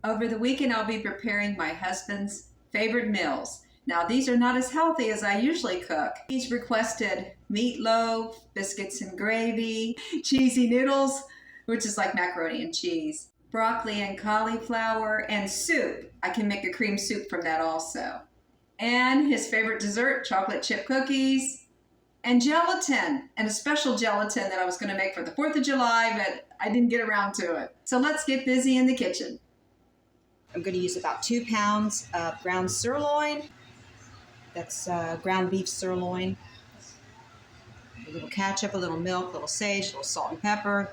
Over the weekend, I'll be preparing my husband's favorite meals. Now, these are not as healthy as I usually cook. He's requested meatloaf, biscuits and gravy, cheesy noodles, which is like macaroni and cheese, broccoli and cauliflower, and soup. I can make a cream soup from that also. And his favorite dessert, chocolate chip cookies, and gelatin, and a special gelatin that I was going to make for the 4th of July, but I didn't get around to it. So let's get busy in the kitchen. I'm going to use about 2 pounds of ground sirloin. That's ground beef sirloin. A little ketchup, a little milk, a little sage, a little salt and pepper,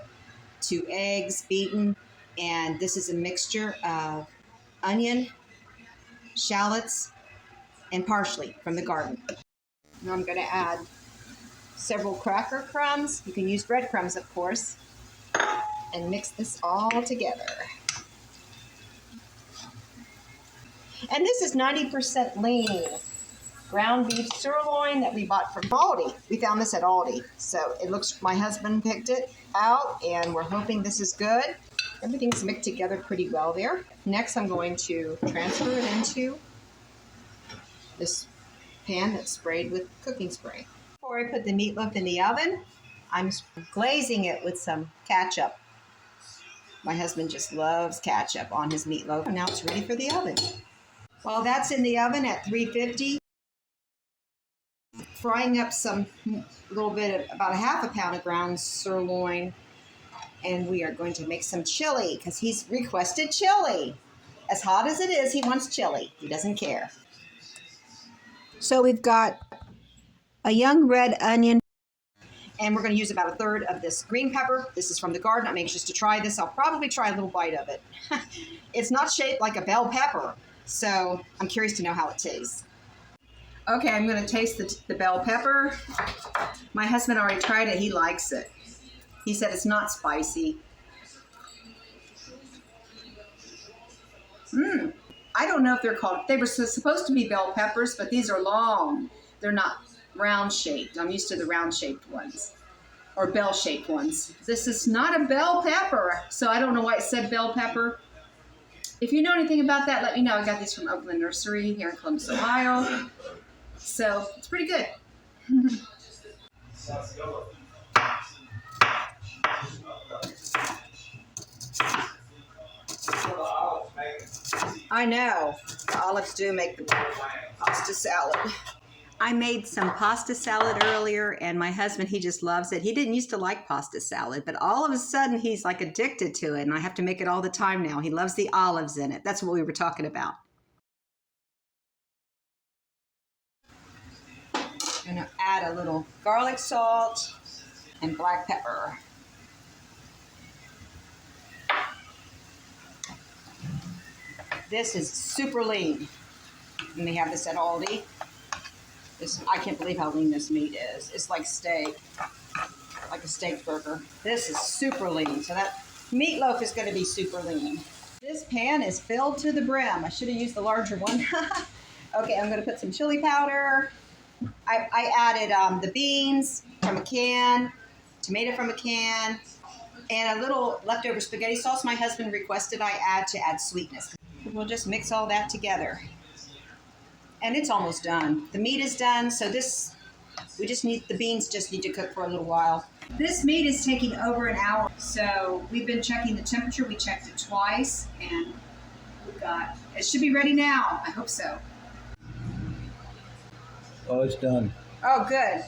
2 eggs beaten, and this is a mixture of onion, shallots, and parsley from the garden. Now I'm going to add several cracker crumbs. You can use breadcrumbs, of course, and mix this all together. And this is 90% lean ground beef sirloin that we bought from Aldi. We found this at Aldi. So it looks, my husband picked it out, and we're hoping this is good. Everything's mixed together pretty well there. Next, I'm going to transfer it into this pan that's sprayed with cooking spray. Before I put the meatloaf in the oven, I'm glazing it with some ketchup. My husband just loves ketchup on his meatloaf. And now it's ready for the oven. While that's in the oven at 350, frying up some little bit of about a half a pound of ground sirloin, and we are going to make some chili because he's requested chili. As hot as it is, he wants chili. He doesn't care. So we've got a young red onion, and we're going to use about 1/3 of this green pepper. This is from the garden. I'm anxious to try this. I'll probably try a little bite of it. It's not shaped like a bell pepper, so I'm curious to know how it tastes. Okay, I'm going to taste the bell pepper. My husband already tried it. He likes it. He said it's not spicy. I don't know if they're called, they were supposed to be bell peppers, but these are long. They're not round shaped. I'm used to the round shaped ones, or bell shaped ones. This is not a bell pepper, so I don't know why it said bell pepper. If you know anything about that, let me know. I got these from Oakland Nursery here in Columbus, Ohio. So it's pretty good. I know. The olives do make the pasta salad. I made some pasta salad earlier, and my husband, he just loves it. He didn't used to like pasta salad, but all of a sudden he's like addicted to it, and I have to make it all the time now. He loves the olives in it. That's what we were talking about. I'm going to add a little garlic salt and black pepper. This is super lean. And they have this at Aldi. I can't believe how lean this meat is. It's like steak, like a steak burger. This is super lean. So that meatloaf is going to be super lean. This pan is filled to the brim. I should have used the larger one. Okay, I'm going to put some chili powder. I added the beans from a can, tomato from a can, and a little leftover spaghetti sauce my husband requested I add to add sweetness. We'll just mix all that together. And it's almost done. The meat is done, so the beans just need to cook for a little while. This meat is taking over an hour, so we've been checking the temperature. We checked it twice, and it should be ready now. I hope so. Oh, it's done. Oh, good.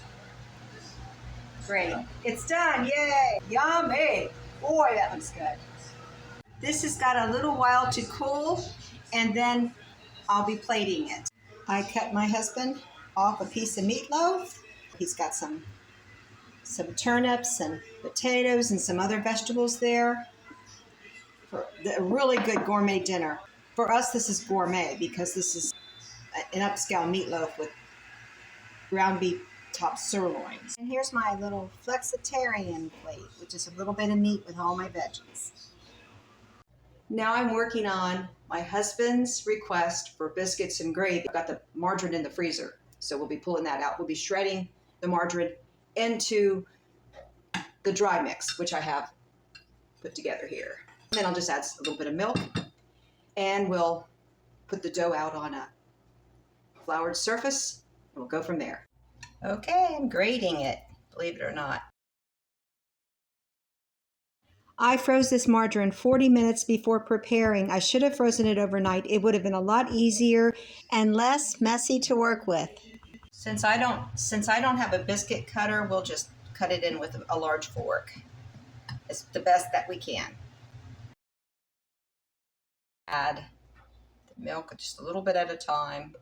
Great. It's done. Yay. Yummy. Boy, that looks good. This has got a little while to cool, and then I'll be plating it. I cut my husband off a piece of meatloaf. He's got some turnips and potatoes and some other vegetables there for a really good gourmet dinner. For us, this is gourmet because this is an upscale meatloaf with ground beef top sirloins. And here's my little flexitarian plate, which is a little bit of meat with all my veggies. Now I'm working on my husband's request for biscuits and gravy. I've got the margarine in the freezer, so we'll be pulling that out. We'll be shredding the margarine into the dry mix, which I have put together here. And then I'll just add a little bit of milk And we'll put the dough out on a floured surface. We'll go from there. Okay, I'm grating it, believe it or not. I froze this margarine 40 minutes before preparing. I should have frozen it overnight. It would have been a lot easier and less messy to work with. Since I don't have a biscuit cutter, we'll just cut it in with a large fork. It's the best that we can. Add the milk just a little bit at a time.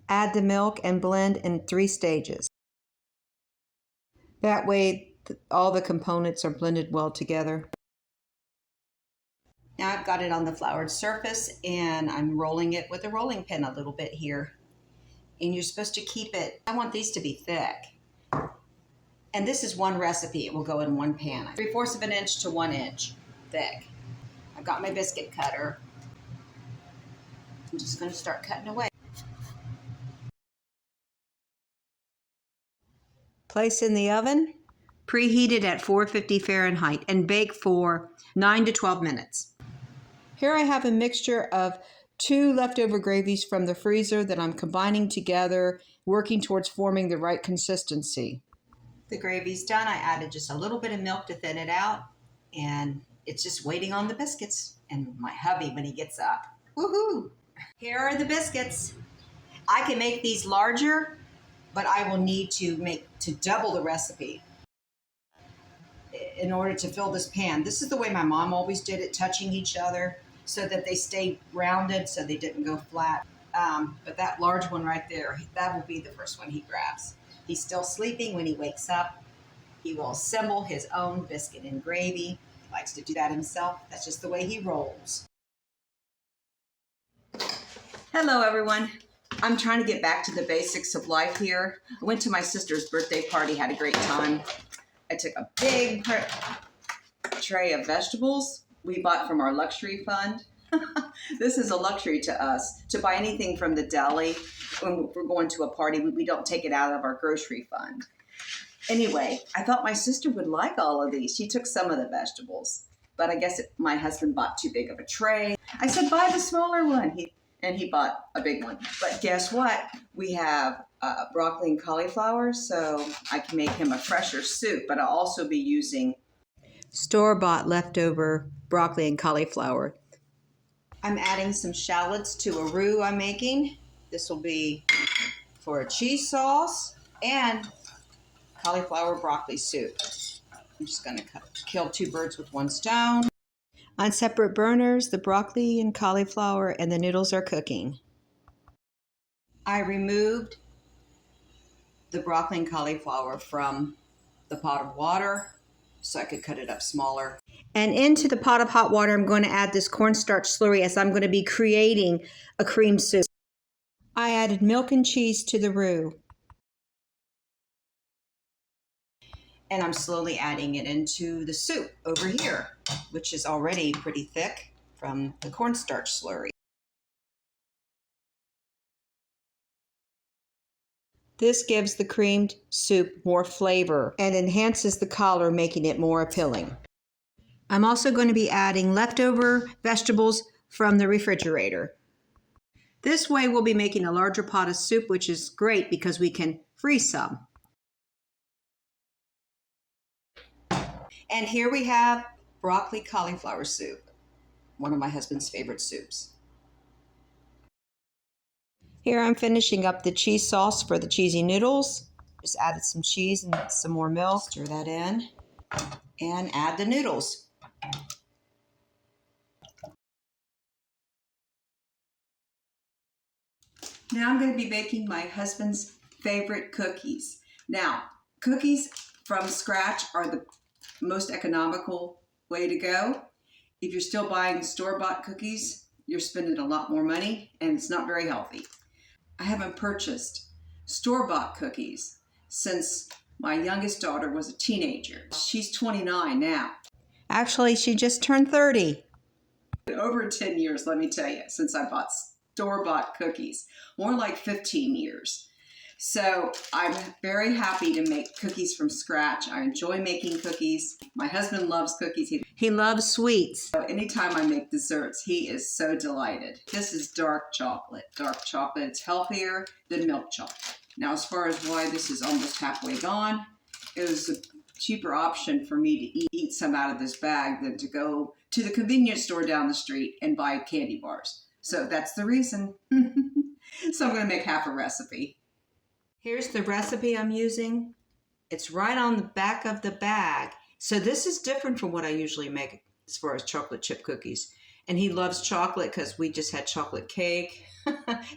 Add the milk and blend in 3 stages. That way all the components are blended well together. Now I've got it on the floured surface and I'm rolling it with a rolling pin a little bit here. And you're supposed to keep it, I want these to be thick. And this is one recipe, it will go in one pan. 3/4 of an inch to 1 inch thick. I've got my biscuit cutter. I'm just going to start cutting away. Place in the oven, preheated at 450 Fahrenheit, and bake for 9 to 12 minutes. Here I have a mixture of 2 leftover gravies from the freezer that I'm combining together, working towards forming the right consistency. The gravy's done. I added just a little bit of milk to thin it out, and it's just waiting on the biscuits and my hubby when he gets up. Woohoo! Here are the biscuits. I can make these larger, but I will need to double the recipe in order to fill this pan. This is the way my mom always did it, touching each other so that they stayed rounded so they didn't go flat. But that large one right there, that will be the first one he grabs. He's still sleeping. When he wakes up, he will assemble his own biscuit and gravy. He likes to do that himself. That's just the way he rolls. Hello, everyone. I'm trying to get back to the basics of life here. I went to my sister's birthday party, had a great time. I took a big tray of vegetables we bought from our luxury fund. This is a luxury to us, to buy anything from the deli. When we're going to a party, we don't take it out of our grocery fund. Anyway, I thought my sister would like all of these. She took some of the vegetables, but I guess my husband bought too big of a tray. I said, buy the smaller one. He bought a big one. But guess what? We have broccoli and cauliflower, so I can make him a fresher soup, but I'll also be using store-bought leftover broccoli and cauliflower. I'm adding some shallots to a roux I'm making. This will be for a cheese sauce and cauliflower broccoli soup. I'm just going to kill 2 birds with 1 stone. On separate burners, the broccoli and cauliflower and the noodles are cooking. I removed the broccoli and cauliflower from the pot of water so I could cut it up smaller. And into the pot of hot water, I'm going to add this cornstarch slurry as I'm going to be creating a cream soup. I added milk and cheese to the roux. And I'm slowly adding it into the soup over here, which is already pretty thick from the cornstarch slurry. This gives the creamed soup more flavor and enhances the color, making it more appealing. I'm also going to be adding leftover vegetables from the refrigerator. This way we'll be making a larger pot of soup, which is great because we can freeze some. And here we have broccoli cauliflower soup, one of my husband's favorite soups. Here I'm finishing up the cheese sauce for the cheesy noodles. Just added some cheese and some more milk. Stir that in and add the noodles. Now I'm going to be baking my husband's favorite cookies. Now, cookies from scratch are the most economical way to go. If you're still buying store-bought cookies, you're spending a lot more money and it's not very healthy. I haven't purchased store-bought cookies since my youngest daughter was a teenager. She's 29 now. Actually, she just turned 30. Over 10 years, let me tell you, since I bought store-bought cookies. More like 15 years. So I'm very happy to make cookies from scratch. I enjoy making cookies. My husband loves cookies. He loves sweets. So anytime I make desserts, he is so delighted. This is dark chocolate. Dark chocolate, it's healthier than milk chocolate. Now, as far as why this is almost halfway gone, it was a cheaper option for me to eat some out of this bag than to go to the convenience store down the street and buy candy bars. So that's the reason. So I'm going to make half a recipe. Here's the recipe I'm using. It's right on the back of the bag. So this is different from what I usually make as far as chocolate chip cookies. And he loves chocolate because we just had chocolate cake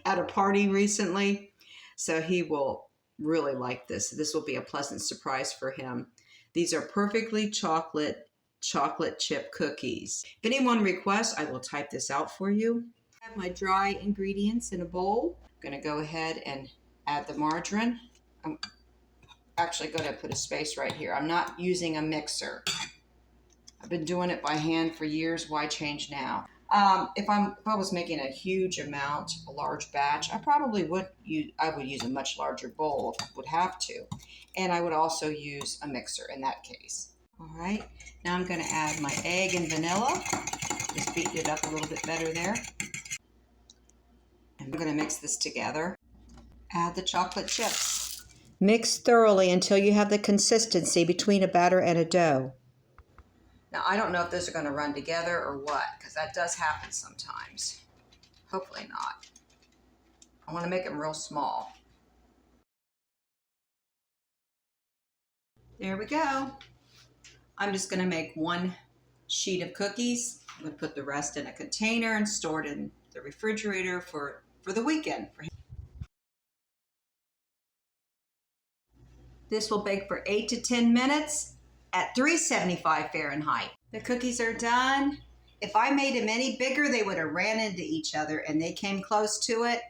at a party recently. So he will really like this. This will be a pleasant surprise for him. These are perfectly chocolate chip cookies. If anyone requests, I will type this out for you. I have my dry ingredients in a bowl. I'm going to go ahead and add the margarine. I'm actually going to put a space right here. I'm not using a mixer. I've been doing it by hand for years. Why change now? If I was making a huge amount, a large batch, I probably would use a much larger bowl if I would have to. And I would also use a mixer in that case. All right, now I'm going to add my egg and vanilla. Just beat it up a little bit better there. And I'm going to mix this together. Add the chocolate chips. Mix thoroughly until you have the consistency between a batter and a dough. Now, I don't know if those are going to run together or what, because that does happen sometimes. Hopefully not. I want to make them real small. There we go. I'm just going to make one sheet of cookies. I'm going to put the rest in a container and store it in the refrigerator for the weekend. This will bake for 8 to 10 minutes at 375 Fahrenheit. The cookies are done. If I made them any bigger, they would have ran into each other, and they came close to it.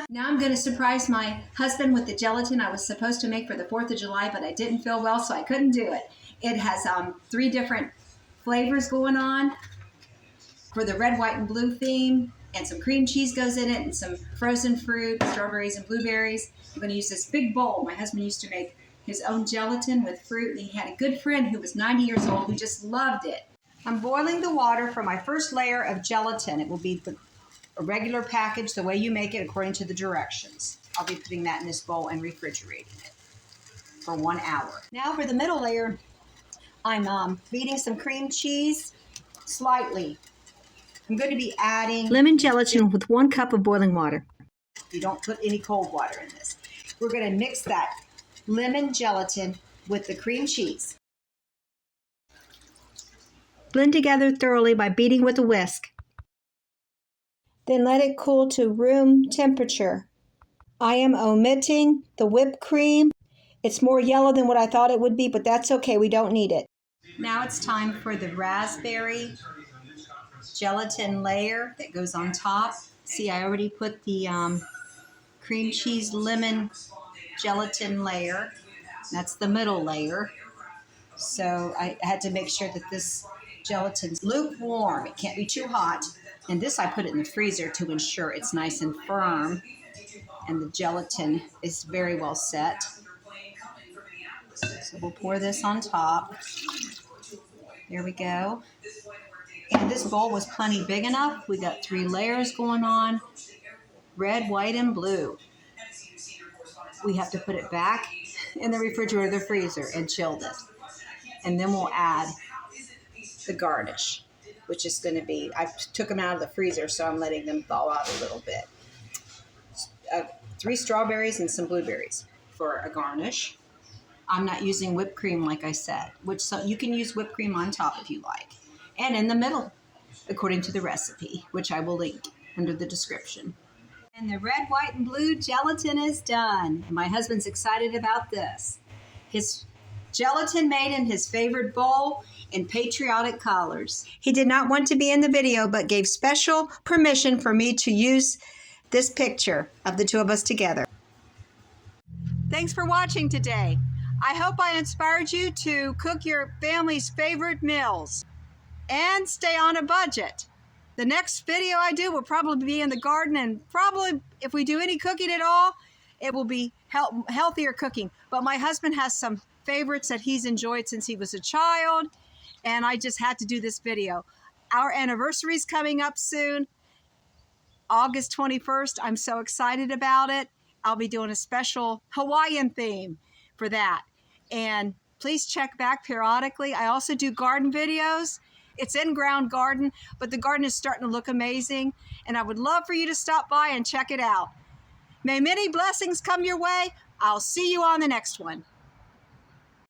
Now I'm going to surprise my husband with the gelatin I was supposed to make for the 4th of July, but I didn't feel well, so I couldn't do it. It has 3 different flavors going on for the red, white, and blue theme, and some cream cheese goes in it, and some frozen fruit, strawberries and blueberries. I'm going to use this big bowl. My husband used to make his own gelatin with fruit, and he had a good friend who was 90 years old who just loved it. I'm boiling the water for my first layer of gelatin. It will be a regular package, the way you make it according to the directions. I'll be putting that in this bowl and refrigerating it for 1 hour. Now for the middle layer, I'm beating some cream cheese slightly. I'm going to be adding lemon gelatin with 1 cup of boiling water. You don't put any cold water in this. We're going to mix that lemon gelatin with the cream cheese. Blend together thoroughly by beating with a whisk. Then let it cool to room temperature. I am omitting the whipped cream. It's more yellow than what I thought it would be, but that's okay. We don't need it. Now it's time for the raspberry gelatin layer that goes on top. See, I already put the cream cheese lemon gelatin layer. That's the middle layer. So I had to make sure that this gelatin's lukewarm. It can't be too hot. And this I put it in the freezer to ensure it's nice and firm. And the gelatin is very well set. So we'll pour this on top. There we go. And this bowl was plenty big enough. We got 3 layers going on. Red, white, and blue. We have to put it back in the refrigerator, the freezer, and chill this. And then we'll add the garnish, which is going to be, I took them out of the freezer, so I'm letting them thaw out a little bit. 3 strawberries and some blueberries for a garnish. I'm not using whipped cream, like I said, so you can use whipped cream on top if you like. And in the middle, according to the recipe, which I will link under the description. And the red, white, and blue gelatin is done. My husband's excited about this. His gelatin made in his favorite bowl in patriotic colors. He did not want to be in the video, but gave special permission for me to use this picture of the 2 of us together. Thanks for watching today. I hope I inspired you to cook your family's favorite meals and stay on a budget. The next video I do will probably be in the garden, and probably if we do any cooking at all, it will be healthier cooking. But my husband has some favorites that he's enjoyed since he was a child, and I just had to do this video. Our anniversary is coming up soon, August 21st. I'm so excited about it. I'll be doing a special Hawaiian theme for that. And please check back periodically. I also do garden videos. It's in-ground garden, but the garden is starting to look amazing, and I would love for you to stop by and check it out. May many blessings come your way. I'll see you on the next one.